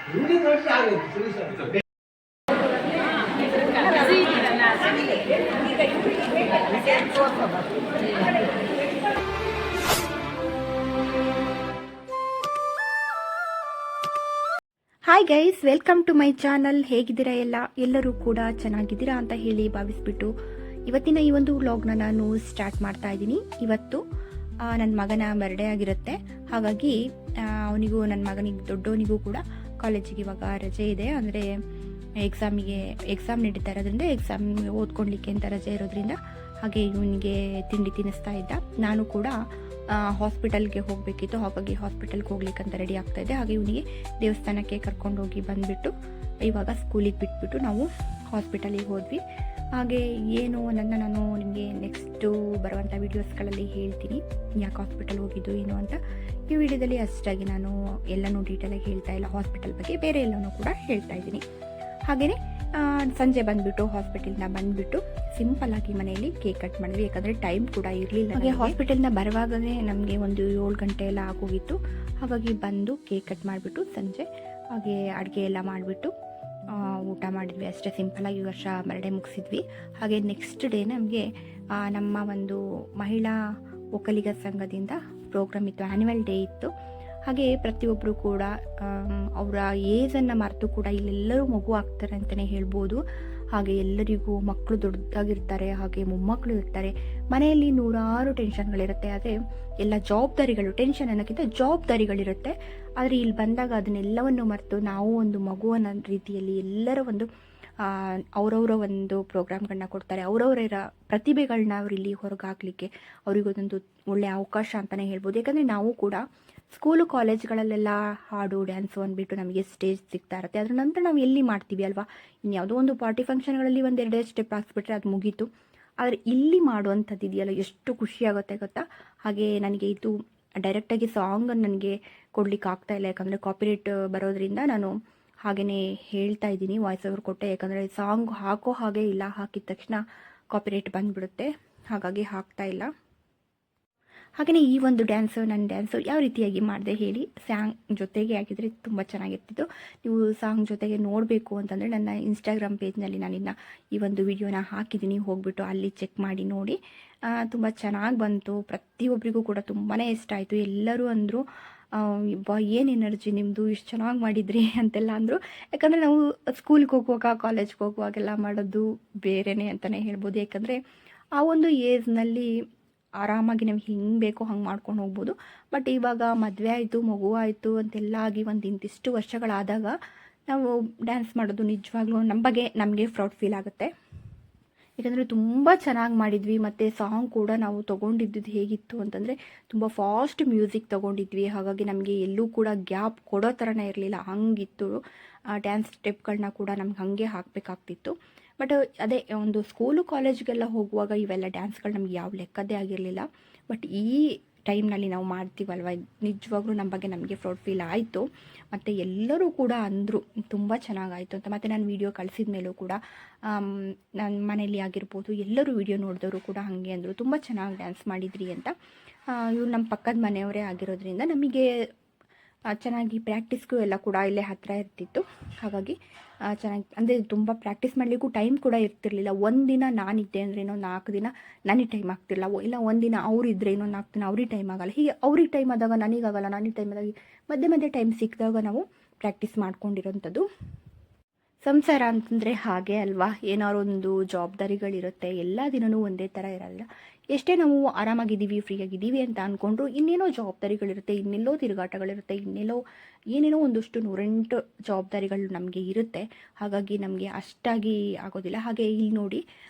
Hi guys, welcome to my channel. ಹೇಗಿದ್ದೀರಾ ಎಲ್ಲರೂ ಕೂಡ ಚೆನ್ನಾಗಿದ್ದೀರಾ ಅಂತ ಹೇಳಿ ಭಾವಿಸ್ಬಿಟ್ಟು ಇವತ್ತಿನ ಈ ಒಂದು ವ್ಲಾಗ್ನ ನಾನು ಸ್ಟಾರ್ಟ್ ಮಾಡ್ತಾ ಇದ್ದೀನಿ. ಇವತ್ತು ನನ್ನ ಮಗನ ಬರ್ಡೇ ಆಗಿರುತ್ತೆ. ಹಾಗಾಗಿ ಅವನಿಗೂ ನನ್ನ ಮಗನಿಗೆ ದೊಡ್ಡವನಿಗೂ ಕೂಡ ಕಾಲೇಜಿಗೆ ಇವಾಗ ರಜೆ ಇದೆ. ಅಂದರೆ ಎಕ್ಸಾಮ್ ನಡೀತಾ ಇರೋದ್ರಿಂದ ಎಕ್ಸಾಮ್ ಓದ್ಕೊಳ್ಲಿಕ್ಕೆ ಅಂತ ರಜೆ ಇರೋದ್ರಿಂದ ಹಾಗೆ ಇವನಿಗೆ ತಿಂಡಿ ತಿನ್ನಿಸ್ತಾ ಇದ್ದ. ನಾನು ಕೂಡ ಹಾಸ್ಪಿಟಲ್ಗೆ ಹೋಗಬೇಕಿತ್ತು. ಹಾಗಾಗಿ ಹಾಸ್ಪಿಟಲ್ಗೆ ಹೋಗ್ಲಿಕ್ಕೆ ಅಂತ ರೆಡಿ ಆಗ್ತಾ ಇದ್ದೆ. ಹಾಗೆ ಇವನಿಗೆ ದೇವಸ್ಥಾನಕ್ಕೆ ಕರ್ಕೊಂಡು ಹೋಗಿ ಬಂದುಬಿಟ್ಟು ಇವಾಗ ಸ್ಕೂಲಿಗೆ ಬಿಟ್ಬಿಟ್ಟು ನಾವು ಹಾಸ್ಪಿಟಲಿಗೆ ಹೋದ್ವಿ. ಹಾಗೆ ಏನು ನಾನು ನಿಮಗೆ ನೆಕ್ಸ್ಟು ಬರುವಂಥ ವೀಡಿಯೋಸ್ಗಳಲ್ಲಿ ಹೇಳ್ತೀನಿ ಯಾಕೆ ಹಾಸ್ಪಿಟಲ್ ಹೋಗಿದ್ದು ಏನು ಅಂತ. ಈ ವಿಡಿಯೋದಲ್ಲಿ ಅಷ್ಟಾಗಿ ನಾನು ಎಲ್ಲನೂ ಡೀಟೇಲಾಗಿ ಹೇಳ್ತಾ ಇಲ್ಲ ಹಾಸ್ಪಿಟಲ್ ಬಗ್ಗೆ, ಬೇರೆ ಎಲ್ಲನೂ ಕೂಡ ಹೇಳ್ತಾ ಇದ್ದೀನಿ. ಹಾಗೆಯೇ ಸಂಜೆ ಬಂದುಬಿಟ್ಟು ಹಾಸ್ಪಿಟಲ್ನ ಬಂದುಬಿಟ್ಟು ಸಿಂಪಲ್ಲಾಗಿ ಮನೆಯಲ್ಲಿ ಕೇಕ್ ಕಟ್ ಮಾಡಿದ್ವಿ. ಯಾಕಂದರೆ ಟೈಮ್ ಕೂಡ ಇರಲಿಲ್ಲ. ಹಾಗೆ ಹಾಸ್ಪಿಟಲ್ನ ಬರುವಾಗಲೇ ನಮಗೆ ಒಂದು 7 ಗಂಟೆ ಎಲ್ಲ ಆಗೋಗಿತ್ತು. ಹಾಗಾಗಿ ಬಂದು ಕೇಕ್ ಕಟ್ ಮಾಡಿಬಿಟ್ಟು ಸಂಜೆ ಹಾಗೆ ಅಡುಗೆ ಎಲ್ಲ ಮಾಡಿಬಿಟ್ಟು ಊಟ ಮಾಡಿದ್ವಿ. ಅಷ್ಟೇ ಸಿಂಪಲ್ಲಾಗಿ ವರ್ಷ ಬರ್ಡೇ ಮುಗಿಸಿದ್ವಿ. ಹಾಗೆ ನೆಕ್ಸ್ಟ್ ಡೇ ನಮಗೆ ನಮ್ಮ ಒಂದು ಮಹಿಳಾ ಒಕ್ಕಲಿಗ ಸಂಘದಿಂದ ಪ್ರೋಗ್ರಾಮ್ ಇತ್ತು, ಆ್ಯನ್ಯುವಲ್ ಡೇ ಇತ್ತು. ಹಾಗೆ ಪ್ರತಿಯೊಬ್ಬರು ಕೂಡ ಅವರ ಏಜನ್ನು ಮರೆತು ಕೂಡ ಇಲ್ಲೆಲ್ಲರೂ ಮಗು ಆಗ್ತಾರೆ ಅಂತಲೇ ಹೇಳ್ಬೋದು. ಹಾಗೆ ಎಲ್ಲರಿಗೂ ಮಕ್ಕಳು ದೊಡ್ಡದಾಗಿರ್ತಾರೆ, ಹಾಗೆ ಮೊಮ್ಮಕ್ಕಳು ಇರ್ತಾರೆ. ಮನೆಯಲ್ಲಿ ನೂರಾರು ಟೆನ್ಷನ್ಗಳಿರುತ್ತೆ. ಆದರೆ ಎಲ್ಲ ಜವಾಬ್ದಾರಿಗಳು, ಟೆನ್ಷನ್ ಅನ್ನೋಕ್ಕಿಂತ ಜವಾಬ್ದಾರಿಗಳಿರುತ್ತೆ. ಆದರೆ ಇಲ್ಲಿ ಬಂದಾಗ ಅದನ್ನೆಲ್ಲವನ್ನು ಮರೆತು ನಾವು ಒಂದು ಮಗು ಅನ್ನೋ ರೀತಿಯಲ್ಲಿ ಎಲ್ಲರ ಒಂದು ಅವರವರ ಒಂದು ಪ್ರೋಗ್ರಾಮ್ಗಳನ್ನ ಕೊಡ್ತಾರೆ. ಅವರವರ ಪ್ರತಿಭೆಗಳನ್ನ ಅವ್ರು ಇಲ್ಲಿ ಹೊರಗೆ ಹಾಕಲಿಕ್ಕೆ ಅವರಿಗೊಂದೊಂದು ಒಳ್ಳೆಯ ಅವಕಾಶ ಅಂತಲೇ ಹೇಳ್ಬೋದು. ಯಾಕಂದರೆ ನಾವು ಕೂಡ ಸ್ಕೂಲು ಕಾಲೇಜ್ಗಳಲ್ಲೆಲ್ಲ ಹಾಡು ಡ್ಯಾನ್ಸು ಅಂದ್ಬಿಟ್ಟು ನಮಗೆ ಸ್ಟೇಜ್ ಸಿಗ್ತಾ ಇರುತ್ತೆ. ಅದ್ರ ನಂತರ ನಾವು ಎಲ್ಲಿ ಮಾಡ್ತೀವಿ ಅಲ್ವಾ, ಇನ್ಯಾವುದೋ ಒಂದು ಪಾರ್ಟಿ ಫಂಕ್ಷನ್ಗಳಲ್ಲಿ ಒಂದೆರಡೇ ಸ್ಟೆಪ್ ಹಾಕ್ಸ್ಬಿಟ್ರೆ ಅದು ಮುಗೀತು. ಆದರೆ ಇಲ್ಲಿ ಮಾಡುವಂಥದ್ದು ಇದೆಯಲ್ಲ, ಎಷ್ಟು ಖುಷಿಯಾಗುತ್ತೆ ಗೊತ್ತಾ. ಹಾಗೆ ನನಗೆ ಇದು ಡೈರೆಕ್ಟಾಗಿ ಸಾಂಗ್ ನನಗೆ ಕೊಡ್ಲಿಕ್ಕೆ ಆಗ್ತಾಯಿಲ್ಲ, ಯಾಕಂದರೆ ಕಾಪಿರೈಟ್ ಬರೋದ್ರಿಂದ ನಾನು ಹಾಗೆಯೇ ಹೇಳ್ತಾ ಇದ್ದೀನಿ, ವಾಯ್ಸ್ ಓವರ್ ಕೊಟ್ಟೆ. ಯಾಕಂದರೆ ಸಾಂಗ್ ಹಾಕೋ ಹಾಗೆ ಇಲ್ಲ, ಹಾಕಿದ ತಕ್ಷಣ ಕಾಪಿರೈಟ್ ಬಂದುಬಿಡುತ್ತೆ. ಹಾಗಾಗಿ ಹಾಕ್ತಾ ಇಲ್ಲ. ಹಾಗೆಯೇ ಈ ಒಂದು ನನ್ನ ಡ್ಯಾನ್ಸು ಯಾವ ರೀತಿಯಾಗಿ ಮಾಡಿದೆ ಹೇಳಿ. ಸಾಂಗ್ ಜೊತೆಗೆ ಆಗಿದ್ರೆ ತುಂಬ ಚೆನ್ನಾಗಿರ್ತಿತ್ತು. ನೀವು ಸಾಂಗ್ ಜೊತೆಗೆ ನೋಡಬೇಕು ಅಂತಂದರೆ ನನ್ನ ಇನ್ಸ್ಟಾಗ್ರಾಮ್ ಪೇಜ್ನಲ್ಲಿ ನಾನಿನ್ನು ಈ ಒಂದು ವಿಡಿಯೋನ ಹಾಕಿದ್ದೀನಿ, ಹೋಗ್ಬಿಟ್ಟು ಅಲ್ಲಿ ಚೆಕ್ ಮಾಡಿ ನೋಡಿ. ತುಂಬ ಚೆನ್ನಾಗಿ ಬಂತು. ಪ್ರತಿಯೊಬ್ಬರಿಗೂ ಕೂಡ ತುಂಬಾ ಇಷ್ಟ ಆಯಿತು. ಎಲ್ಲರೂ ಅಂದರು, ಏನು ಎನರ್ಜಿ ನಿಮ್ಮದು, ಇಷ್ಟು ಚೆನ್ನಾಗಿ ಮಾಡಿದ್ರಿ ಅಂತೆಲ್ಲ ಅಂದರು. ಯಾಕಂದರೆ ನಾವು ಸ್ಕೂಲ್ಗೆ ಹೋಗುವಾಗ ಕಾಲೇಜ್ಗೆ ಹೋಗುವಾಗೆಲ್ಲ ಮಾಡೋದು ಬೇರೆಯೇ ಅಂತಲೇ ಹೇಳ್ಬೋದು. ಯಾಕಂದರೆ ಆ ಒಂದು ಏಜ್ನಲ್ಲಿ ಆರಾಮಾಗಿ ನಾವು ಹಿಂಗೆ ಬೇಕೋ ಹಂಗೆ ಮಾಡ್ಕೊಂಡು ಹೋಗ್ಬೋದು. ಬಟ್ ಇವಾಗ ಮದುವೆ ಆಯಿತು, ಮಗು ಆಯಿತು ಅಂತೆಲ್ಲ ಆಗಿ ಒಂದು ಇಂತಿಷ್ಟು ವರ್ಷಗಳಾದಾಗ ನಾವು ಡ್ಯಾನ್ಸ್ ಮಾಡೋದು ನಿಜವಾಗ್ಲೂ ನಮ್ಮ ಬಗ್ಗೆ ನಮಗೆ ಪ್ರೌಡ್ ಫೀಲ್ ಆಗುತ್ತೆ. ಯಾಕಂದರೆ ತುಂಬ ಚೆನ್ನಾಗಿ ಮಾಡಿದ್ವಿ. ಮತ್ತು ಸಾಂಗ್ ಕೂಡ ನಾವು ತೊಗೊಂಡಿದ್ದು ಹೇಗಿತ್ತು ಅಂತಂದರೆ ತುಂಬ ಫಾಸ್ಟ್ ಮ್ಯೂಸಿಕ್ ತೊಗೊಂಡಿದ್ವಿ. ಹಾಗಾಗಿ ನಮಗೆ ಎಲ್ಲೂ ಕೂಡ ಗ್ಯಾಪ್ ಕೊಡೋ ಥರನೇ ಇರಲಿಲ್ಲ, ಹಂಗಿತ್ತು. ಡ್ಯಾನ್ಸ್ ಸ್ಟೆಪ್ಗಳನ್ನ ಕೂಡ ನಮ್ಗೆ ಹಾಗೆ ಹಾಕಬೇಕಾಗ್ತಿತ್ತು. ಬಟ್ ಅದೇ ಒಂದು ಸ್ಕೂಲು ಕಾಲೇಜ್ಗೆಲ್ಲ ಹೋಗುವಾಗ ಇವೆಲ್ಲ ಡ್ಯಾನ್ಸ್ಗಳು ನಮ್ಗೆ ಯಾವ ಲೆಕ್ಕದೇ ಆಗಿರಲಿಲ್ಲ. ಬಟ್ ಈ ಟೈಮ್ನಲ್ಲಿ ನಾವು ಮಾಡ್ತೀವಲ್ವ, ನಿಜವಾಗ್ಲೂ ನಮ್ಮ ಬಗ್ಗೆ ನಮಗೆ ಪ್ರೌಡ್ ಫೀಲ್ ಆಯಿತು. ಮತ್ತು ಎಲ್ಲರೂ ಕೂಡ ಅಂದರು ತುಂಬ ಚೆನ್ನಾಗಾಯಿತು ಅಂತ. ಮತ್ತು ನಾನು ವೀಡಿಯೋ ಕಳಿಸಿದ ಮೇಲೂ ಕೂಡ ನನ್ನ ಮನೇಲಿ ಆಗಿರ್ಬೋದು, ಎಲ್ಲರೂ ವೀಡಿಯೋ ನೋಡಿದವರು ಕೂಡ ಹಾಗೆ ಅಂದರು, ತುಂಬ ಚೆನ್ನಾಗಿ ಡ್ಯಾನ್ಸ್ ಮಾಡಿದ್ರಿ ಅಂತ. ಇವ್ರು ನಮ್ಮ ಪಕ್ಕದ ಮನೆಯವರೇ ಆಗಿರೋದ್ರಿಂದ ನಮಗೆ ಚೆನ್ನಾಗಿ ಪ್ರಾಕ್ಟೀಸ್ಗೂ ಎಲ್ಲ ಕೂಡ ಇಲ್ಲೇ ಹತ್ತಿರ ಇರ್ತಿತ್ತು. ಹಾಗಾಗಿ ಚೆನ್ನಾಗಿ, ಅಂದರೆ ತುಂಬ ಪ್ರಾಕ್ಟೀಸ್ ಮಾಡಲಿಕ್ಕೂ ಟೈಮ್ ಕೂಡ ಇರ್ತಿರ್ಲಿಲ್ಲ. ಒಂದಿನ ನಾನಿದ್ದೆ ಅಂದರೆ ಇನ್ನೊಂದು 4 ದಿನ ನನಗೆ ಟೈಮ್ ಆಗ್ತಿರಲಿಲ್ಲ. ಇಲ್ಲ ಒಂದಿನ ಅವರಿದ್ದರೆ ಇನ್ನೊಂದು 4 ದಿನ ಅವ್ರಿಗೆ ಟೈಮ್ ಆಗೋಲ್ಲ. ಹೀಗೆ ಅವ್ರಿಗೆ ಟೈಮ್ ಆದಾಗ ನನಗಾಗಲ್ಲ, ನನಗೆ ಟೈಮ್ ಆದಾಗ ಮಧ್ಯೆ ಟೈಮ್ ಸಿಕ್ಕಿದಾಗ ನಾವು ಪ್ರಾಕ್ಟೀಸ್ ಮಾಡ್ಕೊಂಡಿರೋಂಥದ್ದು. ಸಂಸಾರ ಅಂತಂದರೆ ಹಾಗೆ ಅಲ್ವಾ, ಏನಾದ್ರು ಒಂದು ಜವಾಬ್ದಾರಿಗಳಿರುತ್ತೆ. ಎಲ್ಲ ದಿನವೂ ಒಂದೇ ಥರ ಇರಲ್ಲ. ಎಷ್ಟೇ ನಾವು ಆರಾಮಾಗಿದ್ದೀವಿ, ಫ್ರೀಯಾಗಿದ್ದೀವಿ ಅಂತ ಅಂದ್ಕೊಂಡ್ರು ಇನ್ನೇನೋ ಜವಾಬ್ದಾರಿಗಳಿರುತ್ತೆ, ಇನ್ನೆಲ್ಲೋ ತಿರುಗಾಟಗಳಿರುತ್ತೆ, ಏನೇನೋ ಒಂದಷ್ಟು 108 ಜವಾಬ್ದಾರಿಗಳು ನಮಗೆ ಇರುತ್ತೆ. ಹಾಗಾಗಿ ನಮಗೆ ಅಷ್ಟಾಗಿ ಆಗೋದಿಲ್ಲ. ಹಾಗೆ ಇಲ್ಲಿ ನೋಡಿ,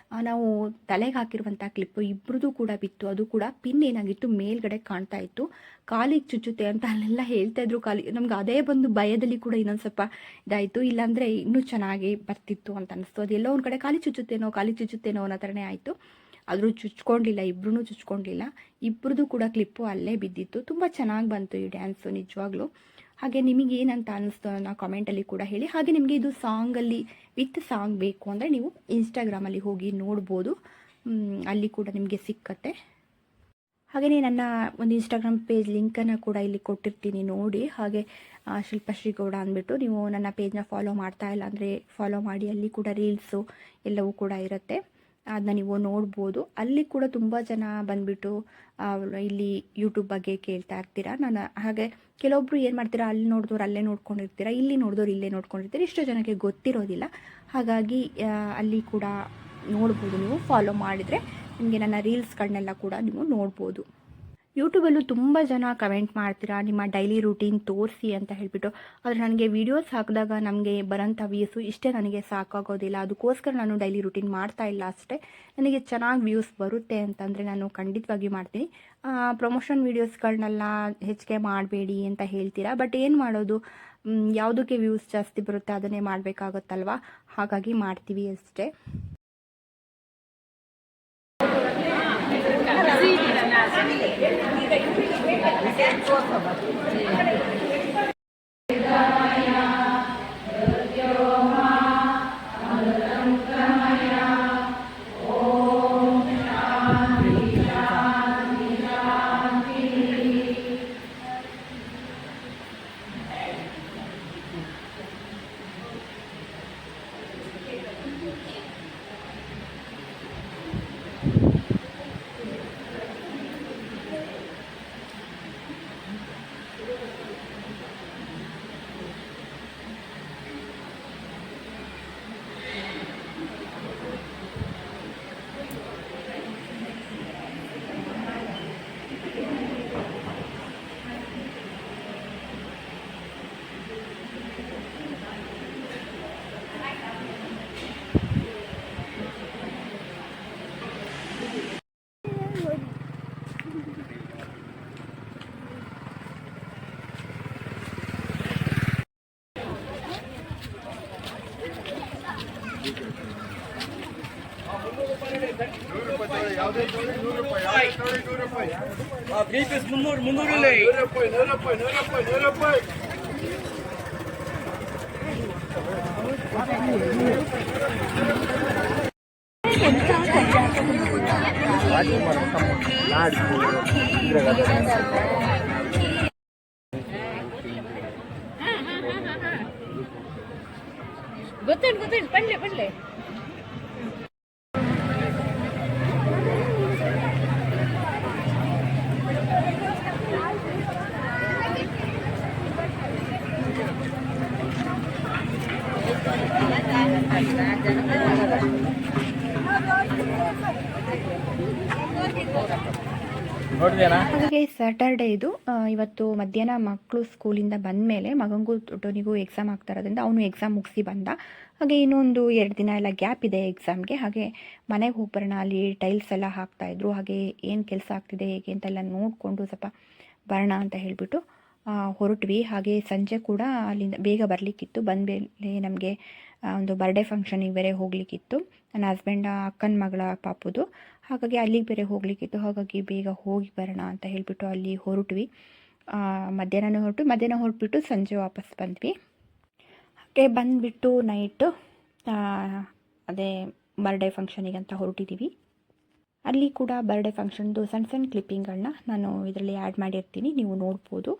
ನಾವು ತಲೆಗೆ ಹಾಕಿರುವಂಥ ಕ್ಲಿಪ್ಪು ಇಬ್ಬರದು ಕೂಡ ಬಿತ್ತು. ಅದು ಕೂಡ ಪಿನ್ ಏನಾಗಿತ್ತು ಮೇಲ್ಗಡೆ ಕಾಣ್ತಾ ಇತ್ತು. ಕಾಲಿಗೆ ಚುಚ್ಚುತ್ತೆ ಅಂತ ಅಲ್ಲೆಲ್ಲ ಹೇಳ್ತಾಯಿದ್ರು. ನಮ್ಗೆ ಅದೇ ಬಂದು ಭಯದಲ್ಲಿ ಕೂಡ ಇನ್ನೊಂದು ಸ್ವಲ್ಪ ಇದಾಯಿತು. ಇಲ್ಲಾಂದರೆ ಇನ್ನೂ ಚೆನ್ನಾಗಿ ಬರ್ತಿತ್ತು ಅಂತ ಅನ್ನಿಸ್ತು. ಅದೆಲ್ಲೋ ಒಂದು ಕಡೆ ಕಾಲಿ ಚುಚ್ಚುತ್ತೇನೋ ಅನ್ನೋ ಥರನೇ ಆಯಿತು. ಆದರೂ ಚುಚ್ಕೊಂಡಿಲ್ಲ, ಇಬ್ಬರೂ ಚುಚ್ಕೊಂಡಿಲ್ಲ. ಇಬ್ಬರದು ಕೂಡ ಕ್ಲಿಪ್ಪು ಅಲ್ಲೇ ಬಿದ್ದಿತ್ತು. ತುಂಬ ಚೆನ್ನಾಗಿ ಬಂತು ಈ ಡ್ಯಾನ್ಸು ನಿಜವಾಗ್ಲೂ. ಹಾಗೆ ನಿಮಗೆ ಏನಂತ ಅನ್ನಿಸ್ತು ಅನ್ನೋ ಕಾಮೆಂಟಲ್ಲಿ ಕೂಡ ಹೇಳಿ. ಹಾಗೆ ನಿಮಗೆ ಇದು ಸಾಂಗಲ್ಲಿ ವಿತ್ ಸಾಂಗ್ ಬೇಕು ಅಂದರೆ ನೀವು ಇನ್ಸ್ಟಾಗ್ರಾಮಲ್ಲಿ ಹೋಗಿ ನೋಡ್ಬೋದು, ಅಲ್ಲಿ ಕೂಡ ನಿಮಗೆ ಸಿಕ್ಕತ್ತೆ. ಹಾಗೆಯೇ ನನ್ನ ಒಂದು ಇನ್ಸ್ಟಾಗ್ರಾಮ್ ಪೇಜ್ ಲಿಂಕನ್ನು ಕೂಡ ಇಲ್ಲಿ ಕೊಟ್ಟಿರ್ತೀನಿ ನೋಡಿ. ಹಾಗೆ ಶಿಲ್ಪಶ್ರೀ ಗೌಡ ಅಂದ್ಬಿಟ್ಟು ನೀವು ನನ್ನ ಪೇಜ್ನ ಫಾಲೋ ಮಾಡ್ತಾ ಇಲ್ಲ ಅಂದರೆ ಫಾಲೋ ಮಾಡಿ. ಅಲ್ಲಿ ಕೂಡ ರೀಲ್ಸು ಎಲ್ಲವೂ ಕೂಡ ಇರುತ್ತೆ, ಅದನ್ನ ನೀವು ನೋಡ್ಬೋದು. ಅಲ್ಲಿ ಕೂಡ ತುಂಬ ಜನ ಬಂದುಬಿಟ್ಟು ಇಲ್ಲಿ ಯೂಟ್ಯೂಬ್ ಬಗ್ಗೆ ಕೇಳ್ತಾ ಇರ್ತೀರಾ. ನಾನು ಹಾಗೆ ಕೆಲವೊಬ್ರು ಏನು ಮಾಡ್ತೀರಾ, ಅಲ್ಲಿ ನೋಡಿದವ್ರು ಅಲ್ಲೇ ನೋಡ್ಕೊಂಡಿರ್ತೀರ, ಇಲ್ಲಿ ನೋಡಿದವ್ರು ಇಲ್ಲೇ ನೋಡ್ಕೊಂಡಿರ್ತೀರ. ಇಷ್ಟು ಜನಕ್ಕೆ ಗೊತ್ತಿರೋದಿಲ್ಲ. ಹಾಗಾಗಿ ಅಲ್ಲಿ ಕೂಡ ನೋಡ್ಬೋದು, ನೀವು ಫಾಲೋ ಮಾಡಿದರೆ ನಿಮಗೆ ನನ್ನ ರೀಲ್ಸ್ಗಳನ್ನೆಲ್ಲ ಕೂಡ ನೀವು ನೋಡ್ಬೋದು. ಯೂಟ್ಯೂಬಲ್ಲೂ ತುಂಬ ಜನ ಕಮೆಂಟ್ ಮಾಡ್ತೀರಾ ನಿಮ್ಮ ಡೈಲಿ ರೂಟೀನ್ ತೋರಿಸಿ ಅಂತ ಹೇಳಿಬಿಟ್ಟು. ಆದರೆ ನನಗೆ ವೀಡಿಯೋಸ್ ಹಾಕಿದಾಗ ನಮಗೆ ಬರೋಂಥ ವ್ಯೂಸು ಇಷ್ಟೇ ನನಗೆ ಸಾಕಾಗೋದಿಲ್ಲ. ಅದಕ್ಕೋಸ್ಕರ ನಾನು ಡೈಲಿ ರೂಟೀನ್ ಮಾಡ್ತಾ ಇಲ್ಲ ಅಷ್ಟೇ. ನನಗೆ ಚೆನ್ನಾಗಿ ವ್ಯೂಸ್ ಬರುತ್ತೆ ಅಂತಂದರೆ ನಾನು ಖಂಡಿತವಾಗಿ ಮಾಡ್ತೀನಿ. ಪ್ರಮೋಷನ್ ವೀಡಿಯೋಸ್ಗಳನ್ನೆಲ್ಲ ಹೆಚ್ಚಿಗೆ ಮಾಡಬೇಡಿ ಅಂತ ಹೇಳ್ತೀರಾ, ಬಟ್ ಏನು ಮಾಡೋದು, ಯಾವುದಕ್ಕೆ ವ್ಯೂಸ್ ಜಾಸ್ತಿ ಬರುತ್ತೆ ಅದನ್ನೇ ಮಾಡಬೇಕಾಗುತ್ತಲ್ವ, ಹಾಗಾಗಿ ಮಾಡ್ತೀವಿ ಅಷ್ಟೇ. ಗೊತ್ತೇನು ಬಡ್ಲೆ ಹಾಗಾಗಿ ಸ್ಯಾಟರ್ಡೇ ಇದು. ಇವತ್ತು ಮಧ್ಯಾಹ್ನ ಮಕ್ಕಳು ಸ್ಕೂಲಿಂದ ಬಂದ ಮೇಲೆ ಮಗನಿಗೂ ದೊಡ್ಡವನಿಗೂ ಎಕ್ಸಾಮ್ ಆಗ್ತಾ ಇರೋದ್ರಿಂದ ಅವನು ಎಕ್ಸಾಮ್ ಮುಗಿಸಿ ಬಂದ. ಹಾಗೆ ಇನ್ನೊಂದು 2 ದಿನ ಎಲ್ಲ ಗ್ಯಾಪ್ ಇದೆ ಎಕ್ಸಾಮ್ಗೆ. ಹಾಗೆ ಮನೆಗೆ ಹೋಗಿ ಬರೋಣ, ಅಲ್ಲಿ ಟೈಲ್ಸ್ ಎಲ್ಲ ಹಾಕ್ತಾಯಿದ್ರು. ಹಾಗೆ ಏನು ಕೆಲಸ ಆಗ್ತಿದೆ ಹೇಗೆ ಅಂತೆಲ್ಲ ನೋಡಿಕೊಂಡು ಸ್ವಲ್ಪ ಬರೋಣ ಅಂತ ಹೇಳಿಬಿಟ್ಟು ಹೊರಟ್ವಿ. ಹಾಗೆ ಸಂಜೆ ಕೂಡ ಅಲ್ಲಿಂದ ಬೇಗ ಬರಲಿಕ್ಕಿತ್ತು. ಬಂದಮೇಲೆ ನಮಗೆ ಒಂದು ಬರ್ಡೇ ಫಂಕ್ಷನಿಗೆ ಬೇರೆ ಹೋಗಲಿಕ್ಕಿತ್ತು, ನನ್ನ ಹಸ್ಬೆಂಡ ಅಕ್ಕನ ಮಗಳ ಪಾಪುದು. ಹಾಗಾಗಿ ಅಲ್ಲಿಗೆ ಬೇರೆ ಹೋಗಲಿಕ್ಕಿತ್ತು. ಹಾಗಾಗಿ ಬೇಗ ಹೋಗಿ ಬರೋಣ ಅಂತ ಹೇಳಿಬಿಟ್ಟು ಅಲ್ಲಿ ಹೊರಟ್ವಿ. ಮಧ್ಯಾಹ್ನ ಹೊರಟ್ಬಿಟ್ಟು ಸಂಜೆ ವಾಪಸ್ ಬಂದ್ವಿ. ಹಾಗೆ ಬಂದುಬಿಟ್ಟು ನೈಟು ಅದೇ ಬರ್ಡೇ ಫಂಕ್ಷನಿಗೆ ಅಂತ ಹೊರಟಿದ್ದೀವಿ. ಅಲ್ಲಿ ಕೂಡ ಬರ್ಡೇ ಫಂಕ್ಷನ್ದು ಸಣ್ಣ ಸಣ್ಣ ಕ್ಲಿಪ್ಪಿಂಗ್ಗಳನ್ನ ನಾನು ಇದರಲ್ಲಿ ಆ್ಯಡ್ ಮಾಡಿರ್ತೀನಿ, ನೀವು ನೋಡ್ಬೋದು.